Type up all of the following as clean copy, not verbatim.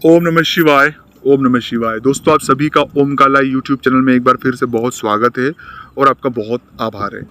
ओम नमः शिवाय। ओम नमः शिवाय। दोस्तों, आप सभी का ओम काला यूट्यूब चैनल में एक बार फिर से बहुत स्वागत है और आपका बहुत आभार है।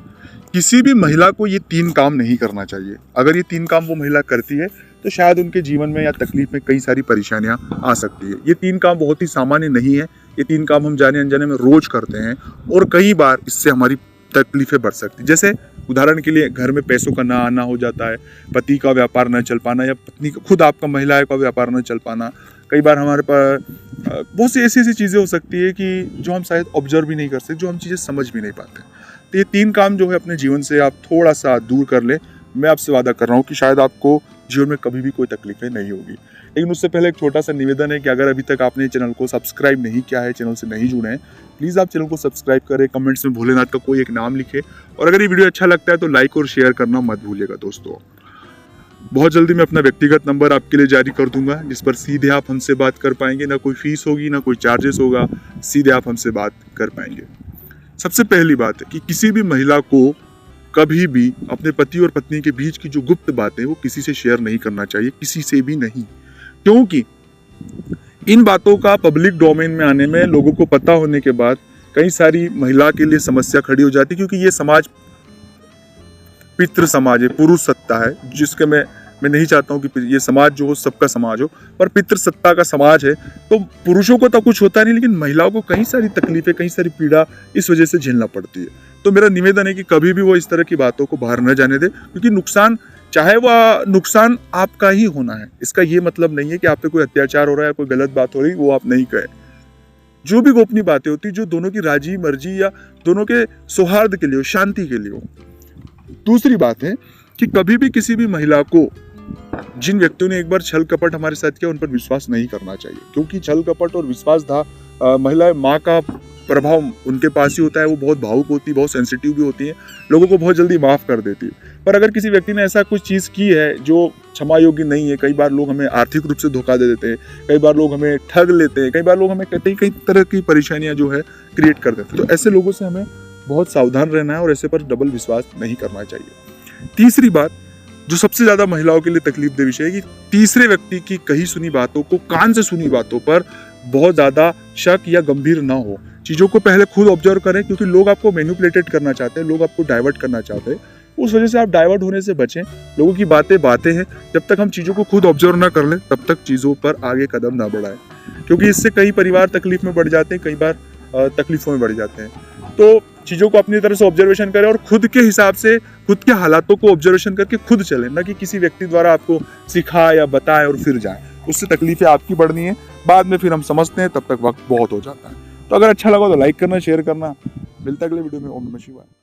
किसी भी महिला को ये 3 काम नहीं करना चाहिए। अगर ये 3 काम वो महिला करती है तो शायद उनके जीवन में या तकलीफ में कई सारी परेशानियां आ सकती है। ये 3 काम बहुत ही सामान्य नहीं है। ये 3 काम हम जाने अनजाने में रोज करते हैं और कई बार इससे हमारी तकलीफें बढ़ सकती। जैसे उदाहरण के लिए, घर में पैसों का ना आना हो जाता है, पति का व्यापार न चल पाना, या पत्नी का, खुद आपका महिला का व्यापार न चल पाना। कई बार हमारे पास बहुत सी ऐसी चीज़ें हो सकती है कि जो हम शायद ऑब्जर्व भी नहीं कर सकते, जो हम चीज़ें समझ भी नहीं पाते। तो ये 3 काम जो है अपने जीवन से आप थोड़ा सा दूर कर ले। मैं आपसे वादा कर रहा हूँ कि शायद आपको जीवन में कभी भी कोई तकलीफें नहीं होगी। लेकिन उससे पहले एक छोटा सा निवेदन है कि अगर अभी तक आपने चैनल को सब्सक्राइब नहीं किया है, चैनल से नहीं जुड़े हैं, प्लीज़ आप चैनल को सब्सक्राइब करें, कमेंट्स में भोलेनाथ का कोई एक नाम लिखे, और अगर ये वीडियो अच्छा लगता है तो लाइक और शेयर करना मत भूलिएगा। दोस्तों, बहुत जल्दी मैं अपना व्यक्तिगत नंबर आपके लिए जारी कर दूंगा, जिस पर सीधे आप हमसे बात कर पाएंगे। ना कोई फीस होगी, ना कोई चार्जेस होगा, सीधे आप हमसे बात कर पाएंगे। सबसे पहली बात है कि किसी भी महिला को कभी भी अपने पति और पत्नी के बीच की जो गुप्त बातें वो किसी से शेयर नहीं करना चाहिए, किसी से भी नहीं। क्योंकि इन बातों का पब्लिक डोमेन में आने में लोगों को पता होने के बाद कई सारी महिला के लिए समस्या खड़ी हो जाती है। क्योंकि ये समाज पितृ समाज है, पुरुष सत्ता है, जिसके मैं नहीं चाहता हूँ कि ये समाज जो हो सबका समाज हो, पर पितृ सत्ता का समाज है। तो पुरुषों को तो कुछ होता नहीं, लेकिन महिलाओं को कई सारी तकलीफें, कई सारी पीड़ा इस वजह से झेलना पड़ती है। तो मेरा निवेदन है कि कभी भी वो इस तरह की बातों को बाहर न जाने दे, क्योंकि नुकसान, चाहे वह नुकसान आपका ही होना है। इसका ये मतलब नहीं है कि आप पे कोई अत्याचार हो रहा है, कोई गलत बात हो रही, वो आप नहीं कहे। जो भी गोपनीय बातें होती, जो दोनों की राजी मर्जी या दोनों के सौहार्द के लिए हो, शांति के लिए हो। दूसरी बात है कि कभी भी किसी भी महिला को, जिन व्यक्तियों ने एक बार छल कपट हमारे साथ किया, उन पर विश्वास नहीं करना चाहिए। क्योंकि छल कपट और महिला माँ का प्रभाव उनके पास ही होता है। वो बहुत भावुक होती है, बहुत सेंसिटिव भी होती है, लोगों को बहुत जल्दी माफ कर देती है। पर अगर किसी व्यक्ति ने ऐसा कुछ चीज़ की है जो क्षमा योग्य नहीं है, कई बार लोग हमें आर्थिक रूप से धोखा दे देते हैं, कई बार लोग हमें ठग लेते हैं, कई बार लोग हमें कई तरह की परेशानियां जो है क्रिएट कर देते हैं। तो ऐसे लोगों से हमें बहुत सावधान रहना है और ऐसे पर डबल विश्वास नहीं करना चाहिए। तीसरी बात, जो सबसे ज्यादा महिलाओं के लिए तकलीफ दे विषय है, कि तीसरे व्यक्ति की कही सुनी बातों को, कान से सुनी बातों पर बहुत ज्यादा शक या गंभीर ना हो। चीजों को पहले खुद ऑब्जर्व करें, क्योंकि लोग आपको मैनिपुलेटेड करना चाहते हैं, लोग आपको डाइवर्ट करना चाहते हैं। उस वजह से आप डाइवर्ट होने से बचें। लोगों की बातें हैं, जब तक हम चीजों को खुद ऑब्जर्व ना कर ले, तब तक चीजों पर आगे कदम ना बढ़ाएं, क्योंकि इससे कई परिवार तकलीफ में बढ़ जाते हैं, कई बार तकलीफों में बढ़ जाते हैं। तो चीजों को अपनी तरह से ऑब्जर्वेशन करें और खुद के हिसाब से, खुद के हालातों को ऑब्जर्वेशन करके खुद चलें, ना कि किसी व्यक्ति द्वारा आपको सिखाए या बताए और फिर जाए। उससे तकलीफें आपकी बढ़नी है, बाद में फिर हम समझते हैं, तब तक वक्त बहुत हो जाता है। तो अगर अच्छा लगा तो लाइक करना, शेयर करना। मिलता है अगले वीडियो में। ओम नमः शिवाय।